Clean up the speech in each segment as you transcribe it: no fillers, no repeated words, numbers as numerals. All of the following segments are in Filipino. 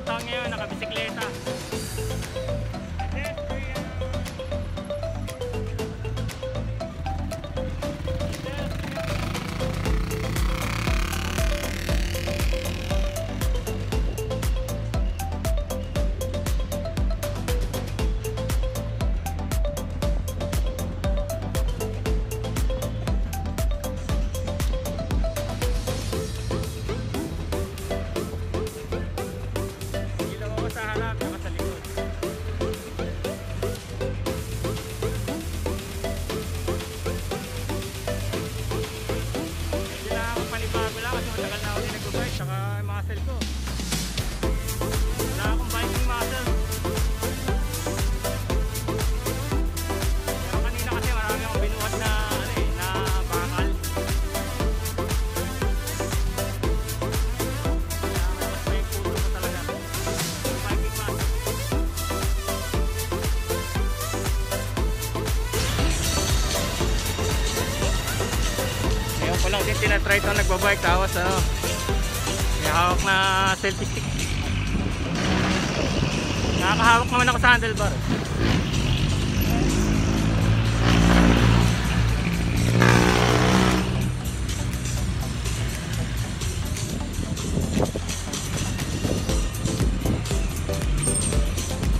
taon ngayon, nakabisikleta. Walang din tinatry ito nagbabike tapos ano, may hawak na selfie stick. Nakakahawak naman ako sa handlebar.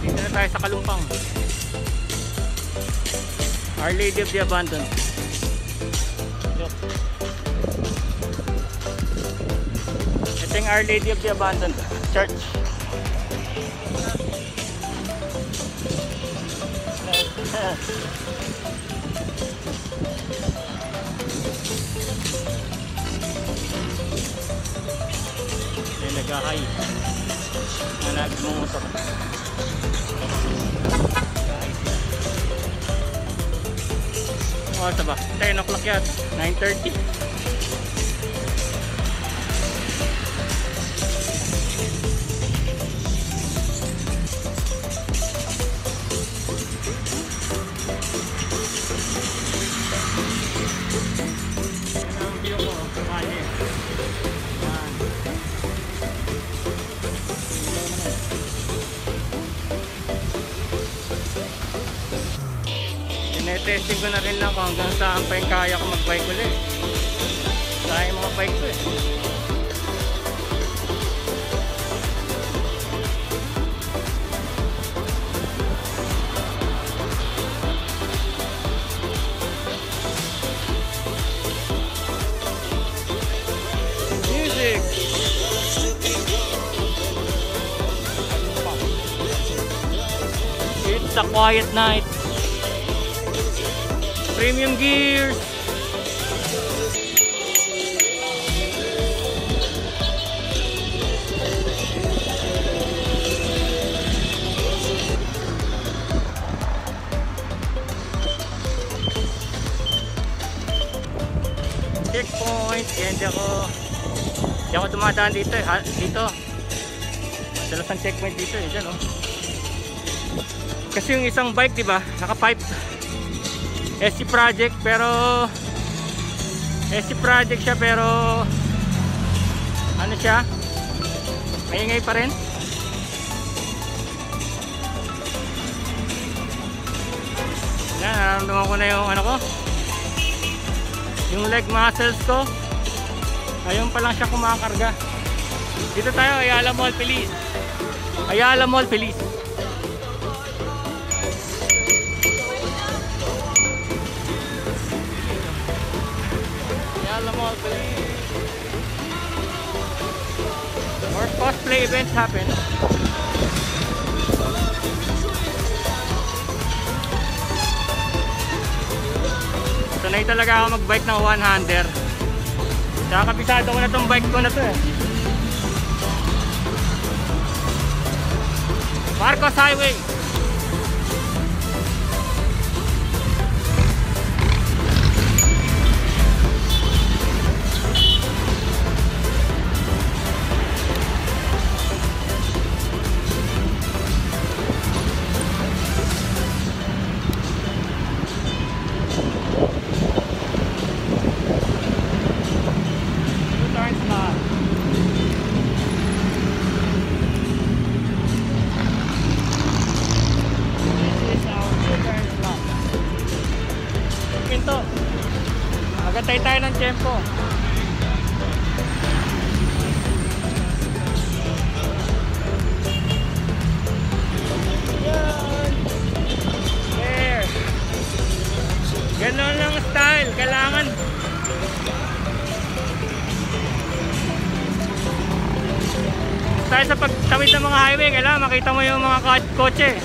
Dito na tayo sa Kalumpang, Our Lady of the Abandon. Our Lady of the Abandoned Church. May nagkakay na nagmumotor. O, saba? 10 o'clock yan. 9:30. Testing ko na rin lang kung hanggang saan pa yung kaya ko mag-bike ulit. Kaya yung mga bike ko eh. Music! It's a quiet night. Premium gears. Checkpoint. Yan, di ako dumadaan dito eh. Dito. Dalas ang checkpoint dito eh. Diyan oh. Kasi yung isang bike diba, naka-pipe. SC Project siya pero ano siya, maingay pa rin. Yan, nararamdaman ko na yung ano ko, yung leg muscles ko. Ayun pa lang siya kumakarga. Dito tayo, Ayala Mall, Feliz. Ayala Mall, Feliz. More cosplay events happen. Sanay talaga ako mag-bike ng one-hander. Tsaka kabisado ko na tong bike ko na to eh. Marcos Highway. to. Magantay tayo ng tempo. Yan. There. Ganon lang style. Kailangan tayo sa pagtawid ng mga highway, kailangan makita mo yung mga kotse.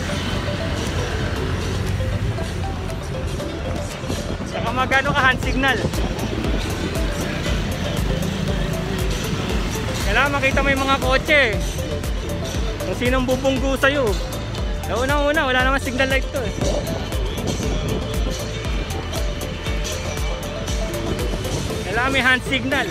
Saka magano ka hand signal. Kailangan makita mo yung mga kotse. Kung sinong bubunggo sa'yo. Nauna-una, wala naman signal light to eh. Kailangan may hand signal.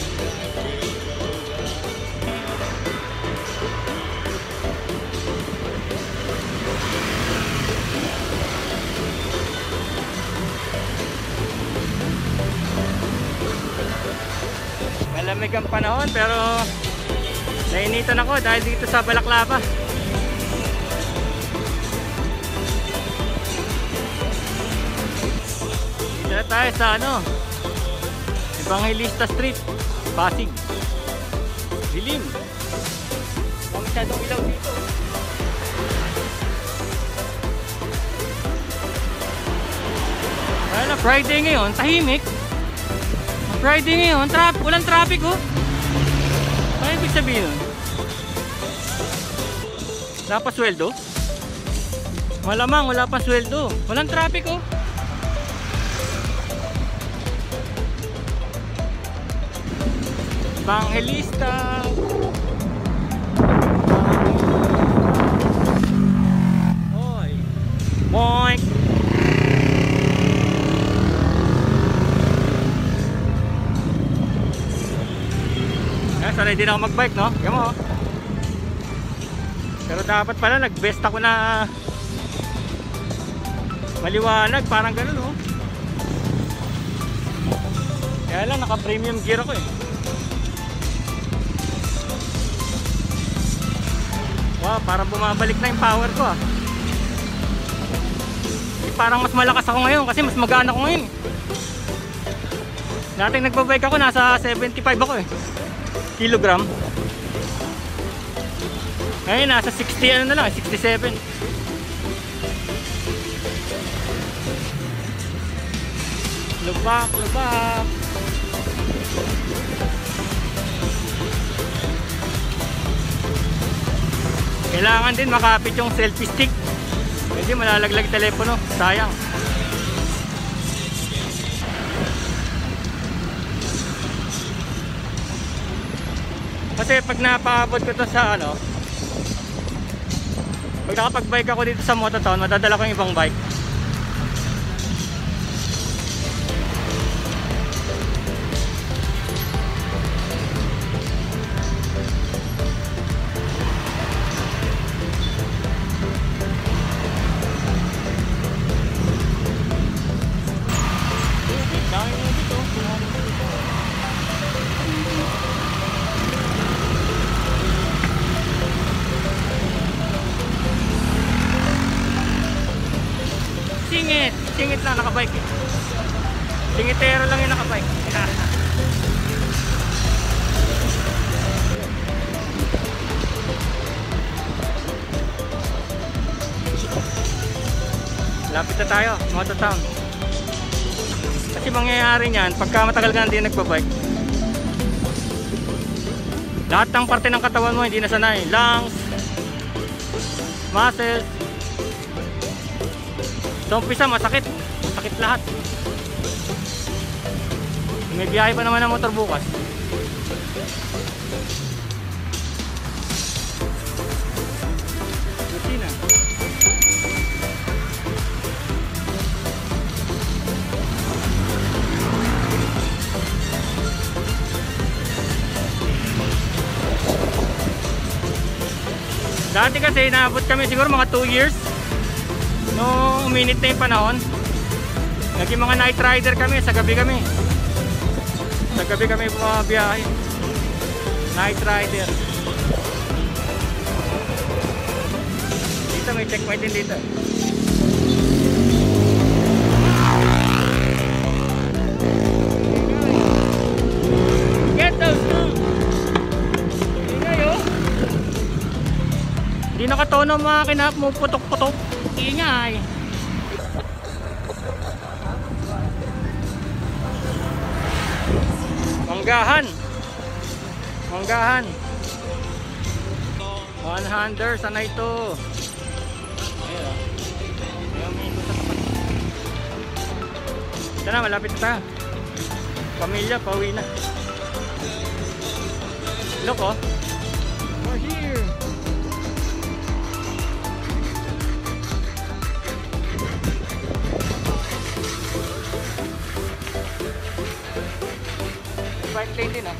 Malamig ang panahon pero nainitan ako dahil dito sa Balaklava. Dito na tayo sa Evangelista Street, Pasig. Dilim. Huwag masyadong ilaw dito. Well, Friday ngayon, tahimik. Friday ngayon, walang traffic oh. Ano ibig sabihin nun? Wala pa sweldo? Malamang wala pa sweldo. Walang traffic oh. Evangelista. Oy. Boink. Sanay din ako magbike no? Yan mo oh. Pero dapat pala nag-best ako na maliwanag, parang ganun oh. Kaya lang naka premium gear ako eh. Wow, parang bumabalik na yung power ko ah. Parang mas malakas ako ngayon kasi mas magaan ako ngayon. Dating nagbabike ako nasa 75 ako eh kilogram. Ngayon nasa 60 na lang, 67. Lubak. Kailangan din makapit yung selfie stick. Hindi malalaglag telepono, sayang. Kasi pag napaabot ko to sa pag nakapag-bike ako dito sa Mototown, madadala ko yung ibang bike. Singit lang nakabike eh. Singitero lang yung nakabike. Lapit na tayo, Mototown. Kasi mangyayari niyan, pagka matagal ka na hindi nagbabike, lahat ng parte ng katawan mo hindi na sanay. Lungs, muscles. Sa umpisa masakit lahat. May biyahe pa naman ng motor bukas. Lucina. Dati kasi naabot kami siguro mga 2 years nung uminit na yung panahon. Naging mga night rider kami, sa gabi kami bumabiyahe. Night rider. Dito may checkpoint din dito. nakatono mga kinap mo putok-putok. Ingay. Manggahan. Manggahan. 100 sana ito. Ayun. Ayun, may ito sa tapat. Ito na, malapit na. Pamilya, pauwi na. Look oh. We're here. Bike lane din ah.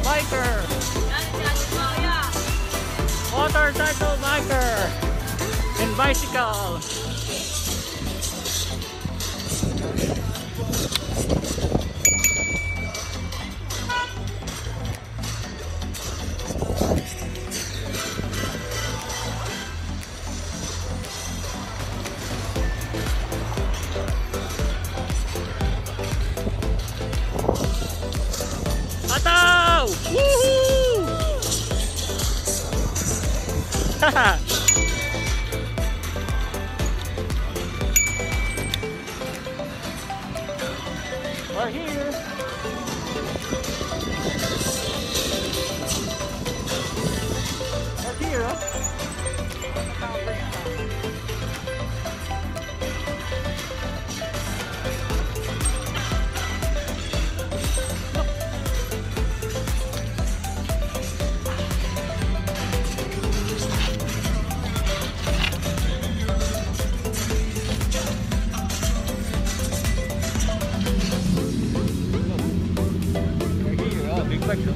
Biker, motorcycle biker, and bicycle. Ataw! Woohoo! Haha! We're here. We're here, huh? Big bike though.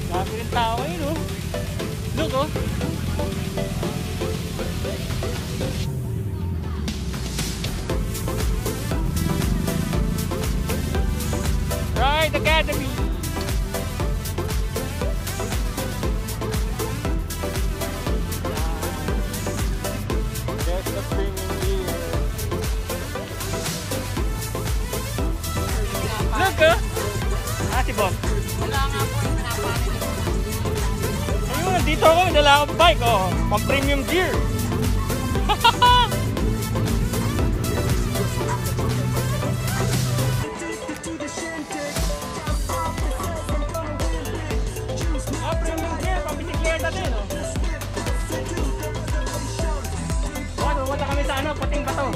Dami rin tao ngayon oh. Look oh. Ride Academy. That's the premium gear. Look oh! Ah, si Bob. Wala nga po, pinapanin. Ayun, nandito ako, may dala akong bike oh. Pang premium gear. Ah, premium gear, pang bisikleta din oh. Oh, wala kami sa ano, pating bato.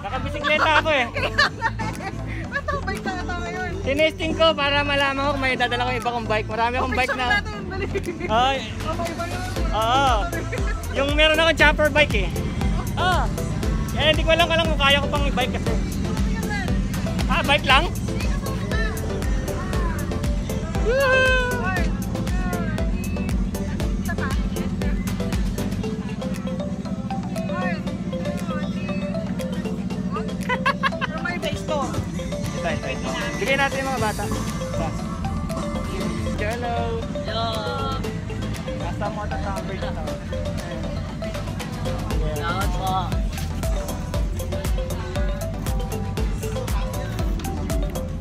Nakabisikleta ako eh. Matang bike na ito ngayon. Tinesting ko para malaman ko kung may dadala ko iba kong bike. Marami akong bike na. Ay. Oo. Yung meron akong chopper bike eh. Oo. Eh hindi ko alam kung kaya ko pang i-bike kasi. Ah, bike lang? Woo! mga bata. Hello. Hello. Nasa mo ito sa bird na to. Salamat po.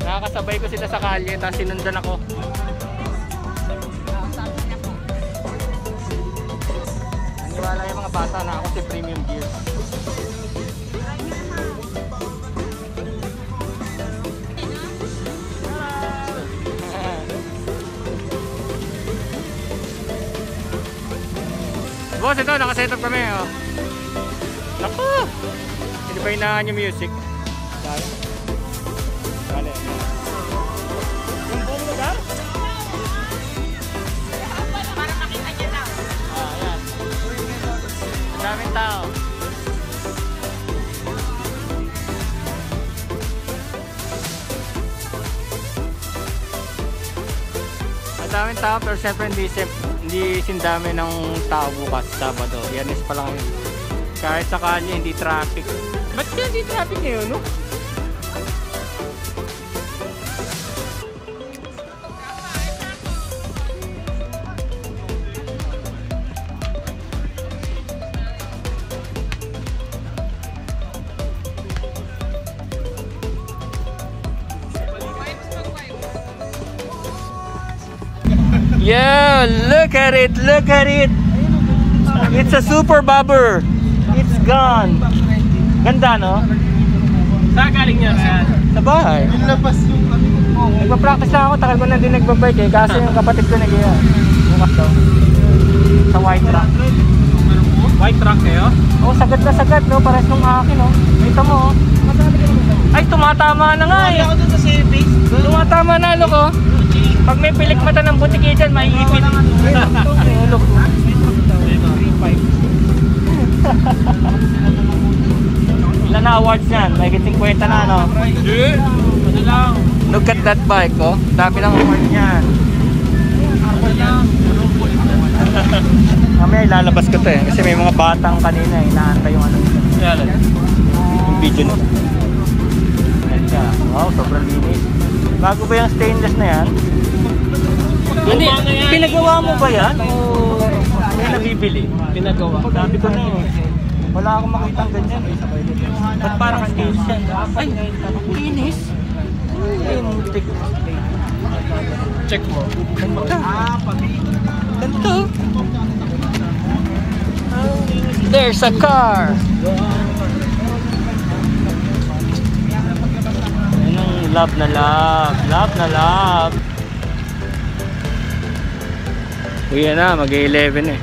Nakakasabay ko sila sa kalye, tapos sinundan ako. Naniwala yung mga bata na ako si Premium Gear. Boss, ito, nakaset up kami. Oh. Naku! Sinibayin na yung music. Dali. Dali. Yung buong lugar? Para makita niya lang. Ayan. Ang daming tao. Ang daming tao pero syempre hindi sindami ng tao bukas Sabado. Biyernes pa lang yun. Kahit sa kanya hindi traffic. Ba't kaya hindi traffic ngayon, no? Yeah, look at it, look at it. It's a super bobber. It's gone. Ganda, no? Saan galing niya? Sa bahay. Nagpa-practice na ako, tagal ko na din nagbabike eh. Kasi yung kapatid ko nag-iya. Bukas daw. Sa white truck. White truck kayo? Oh, sagad na sagad, no? Pares nung akin, no? Ito mo, oh. Ay, tumatama na nga eh. Ako dun sa savings. Tumatama na, look, oh. Pag may pilik mata ng butiki dyan, maiipit. Look, ilan na awards yan? May 50 na, no? Yeah. Ano lang? Look at that bike, oh. Dami ng awards yan. Ano lang? Mamaya ilalabas ko to eh. Kasi may mga batang kanina eh. Inaantay yung ano nito. Yung video nito. Ganda. Wow, sobrang linis. Bago ba yung stainless na yan? Hindi, pinagawa mo ba yan? O may nabibili? Pinagawa. Sabi ko na eh. Wala akong makitang ganyan eh. Ba't parang stainless yan? Ay, linis. Lintik. Check mo. Ganda. Ganda. There's a car. Anong love na love. Love na love. Uy na, mag-11 eh.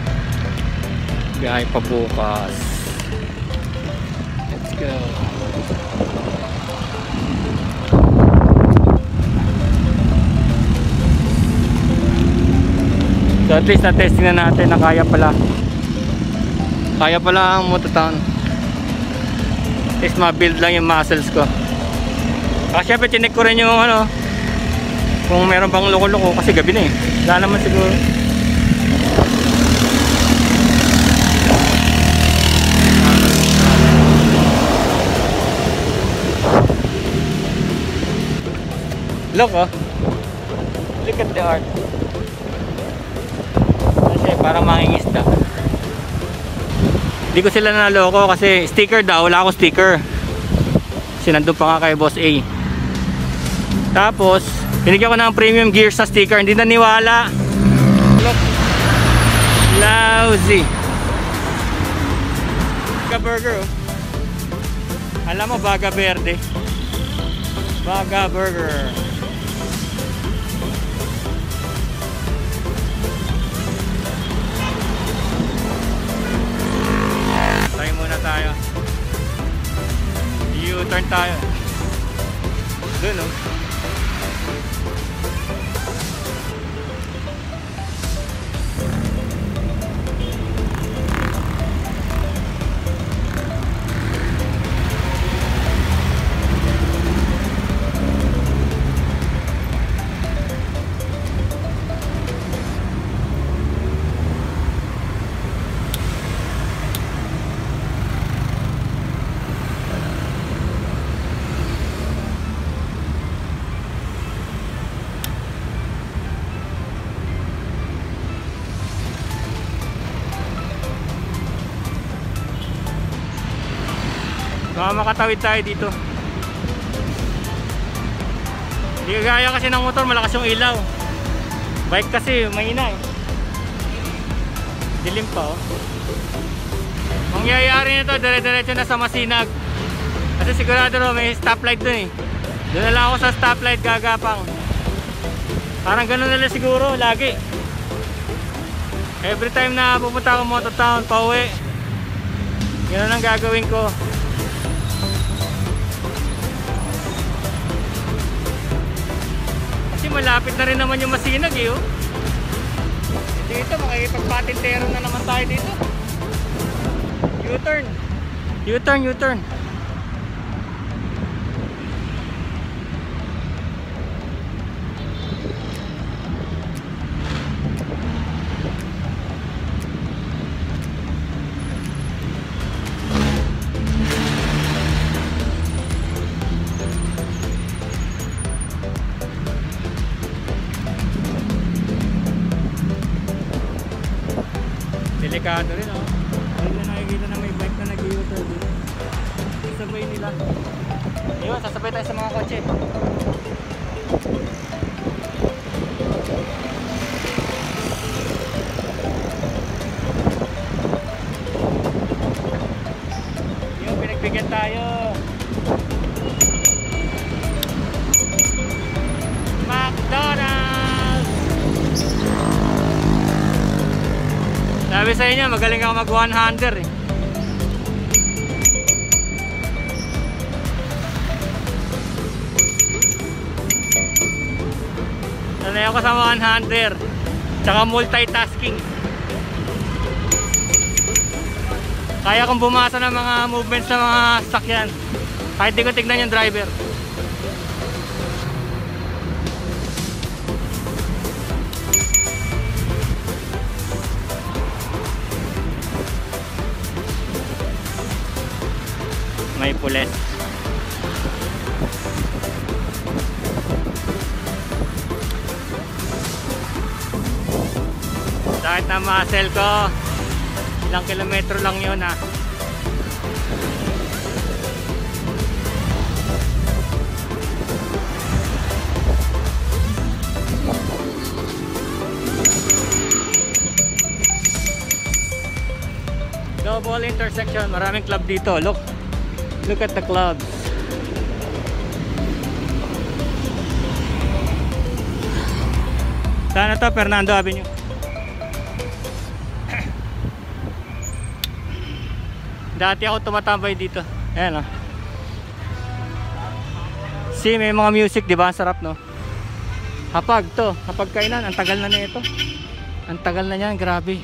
Biyahe pa bukas. Let's go. So at least na-testing na natin na kaya pala. Kaya pala ang Mototown. At least ma-build lang yung muscles ko. Kasi syempre chinek ko rin yung ano, kung meron bang loko-loko kasi gabi na eh. Wala naman siguro. Look, oh. Look at the art. Kasi parang mangingisda. Hindi ko sila naloko kasi sticker daw. Wala akong sticker. Kasi nandun pa nga kay Boss A. Tapos binigyan ko ng Premium Gears na sticker. Hindi naniwala. Look. Lousy. Baga Burger, oh. Alam mo, Baga Verde. Baga Burger. Tayo. U-turn tayo. Doon, oh. Baka makatawid tayo dito. Hindi gaya kasi ng motor, malakas yung ilaw. Bike kasi mahina eh. Dilim pa oh. Mangyayari nito, dire-diretso na sa Masinag. Kasi sigurado ro may stoplight dun eh. Doon na lang ako sa stoplight gagapang. Parang ganun nila siguro lagi. Every time na pupunta ako Moto Town, pauwi, ganun ang gagawin ko. Kasi malapit na rin naman yung Masinag eh oh. Dito makikipagpatintero na naman tayo dito. U-turn. U-turn, U-turn. Delikado rin oh. Ayun na nakikita na may bike na nag-u-turn dito. Sasabay nila. Ayun, sasabay tayo sa mga kotse. Ayun, pinagbigyan tayo. McDonald's! Sabi sa inyo, magaling ako mag one-hander eh. Sanay ako sa one-hander. Tsaka multitasking. Kaya kong bumasa ng mga movements ng mga sasakyan. Kahit di ko tignan yung driver. May pulet. Kahit na muscle ko, ilang kilometro lang yun ah. Double intersection, maraming club dito. Look at the clubs. Saan na to? Fernando Avenue. Dati ako tumatambay dito. Ayan oh. See, may mga music, di ba? Ang sarap no? Hapag to, hapag kainan. Ang tagal na nito. Ang tagal na niyan, grabe.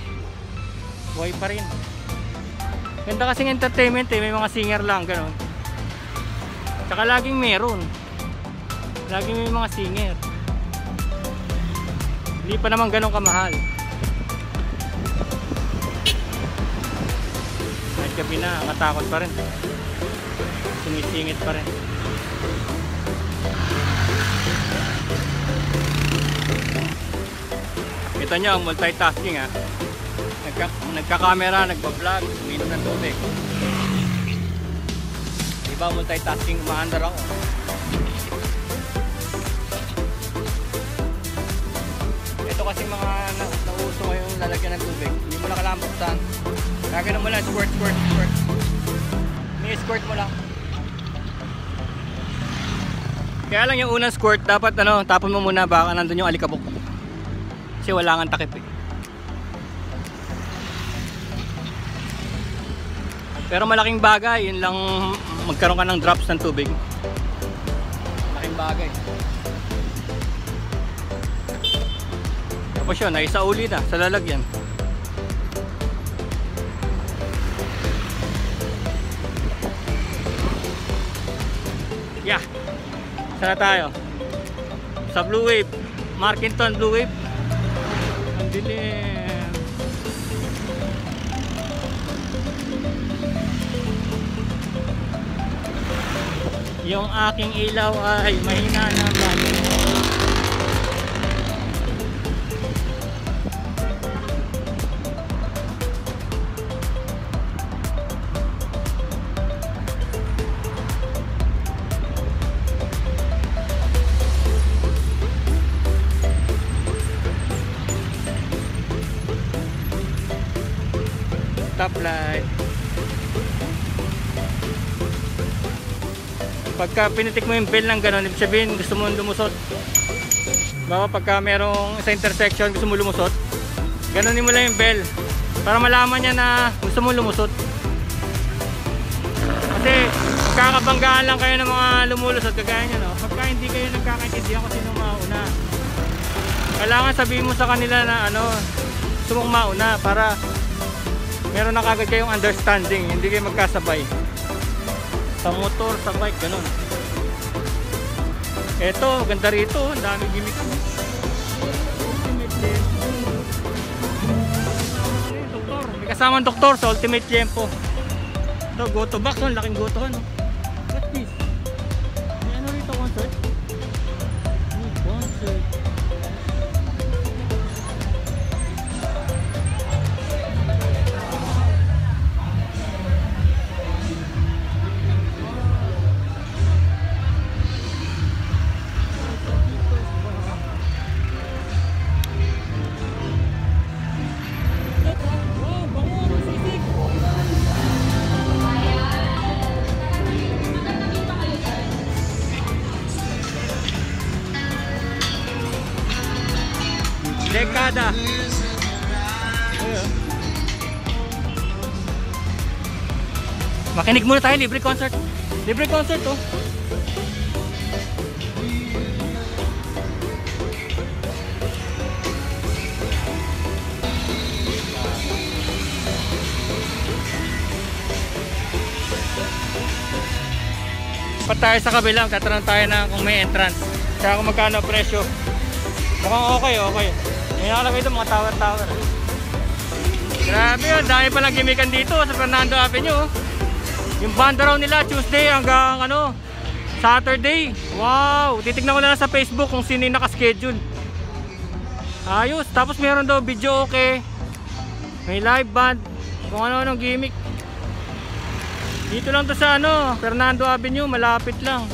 Buhay pa rin. Ganda kasing entertainment eh, may mga singer lang, gano'n. Tsaka laging meron. Laging may mga singer. Hindi pa naman gano'n kamahal. Kahit gabi na, katakot pa rin. Sumisingit pa rin. Kita nyo, multitasking ha. Nagka-camera, nagpa-vlog, uminom ng tubig. Diba multitasking, umaandar ako. Ito kasi mga nauso ngayong lalagyan ng tubig. Hindi mo na kailangan buksan. Gagano mo lang, squirt. May squirt mo lang. Kaya lang yung unang squirt, dapat tapon mo muna, baka nandun yung alikabok. Kasi wala kang takip eh. Pero malaking bagay, yun lang magkaroon ka ng drops ng tubig. Malaking bagay. Tapos yun, naisauli na sa lalagyan. Yeah. Saan na tayo? Sa Blue Wave. Markinton Blue Wave. Ang dilim. Yung aking ilaw ay mahina naman. stoplight. Pagka pinitik mo yung bell ng gano'n, ibig sabihin gusto mo lumusot. Baka pagka merong sa intersection gusto mo lumusot, ganonin mo lang yung bell para malaman niya na gusto mo lumusot. Kasi kakabanggaan lang kayo ng mga lumulusot kagaya nyo, no? Pagka hindi kayo nagkakaintindihan kung sino mauna, kailangan sabihin mo sa kanila na ano, gusto mong mauna para meron na kagad kayong understanding, hindi kayo magkasabay. Sa motor, sa bike, ganun. Eto, ganda rito, ang daming gimmick. Doktor, may kasamang doktor sa Ultimate Tiempo. Ito, go to box, ang laking go to, ano? What's this? May ano rito, concert? Concert. Dekada. Makinig muna tayo, libre concert. Libre concert, oh. Pa tayo sa kabilang, tatanong tayo na kung may entrance. Kaya kung magkano presyo. Mukhang okay, okay. May nakalagay ito mga tower. Grabe yun, dami palang gimikan dito sa Fernando Avenue. Yung banda raw nila Tuesday hanggang ano, Saturday. Wow, titignan ko lang sa Facebook kung sino yung nakaschedule. Ayos, tapos meron daw video okay. May live band, kung ano-anong gimmick. Dito lang to sa ano, Fernando Avenue, malapit lang.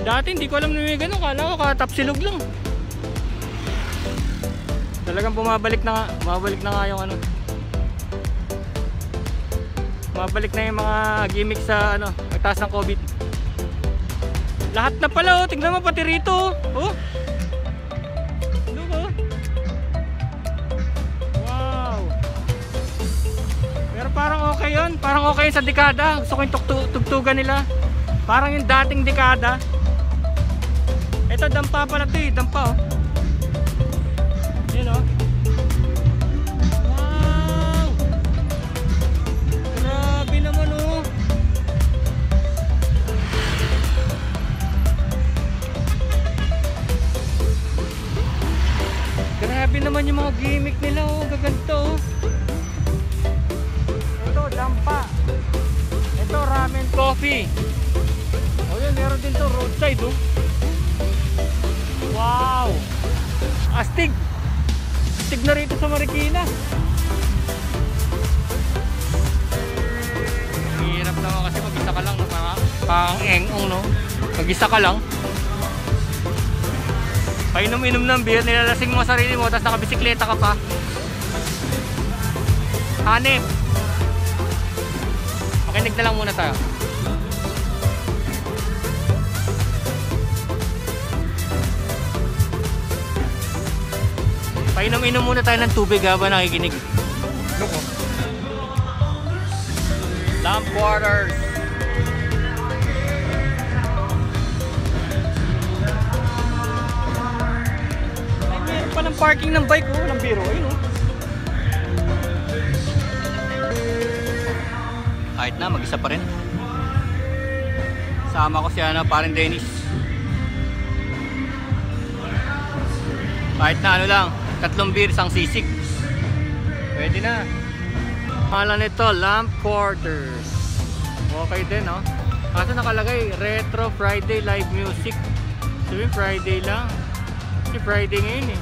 Dati hindi ko alam na may ganun, kala ko katapsilog lang. Talagang bumabalik na nga yung ano. Bumabalik na yung mga gimmick sa ano, pagtaas ng COVID. Lahat na pala, oh, tingnan mo pati rito, oh. Look, oh. Wow. Pero parang okay yun, parang okay yun sa dekada. Gusto ko yung tugtugan nila. Parang yung dating dekada. Ito dampa pala ito, dampa, oh. Yun, oh. Wow! Grabe naman, oh. Grabe naman yung mga gimmick nila, oh. Gaganto, oh. Ito, dampa. Ito, ramen coffee. O yun, meron din to roadside, oh. Wow! Astig! Astig na rito sa Marikina. Hirap naman kasi mag-isa ka lang, no? Parang engong, no? Mag-isa ka lang. Painom-inom ng beer, nilalasing mo sarili mo, tapos nakabisikleta ka pa. Hanip! Makinig na lang muna tayo. Painom-inom muna tayo ng tubig habang nakikinig. Look, oh. Lamp Quarters. Ay, meron pa ng parking ng bike, oh. Ng biro, ayun, oh. Kahit na, mag-isa pa rin. Sama ko si parin Dennis. Kahit na ano lang, 3 beer, isang sisig. Pwede na. Pangalan nito, Lamp Quarters. Okay din, no? Kaso nakalagay, Retro Friday Live Music. Sabi Friday lang. Kasi Friday ngayon, eh.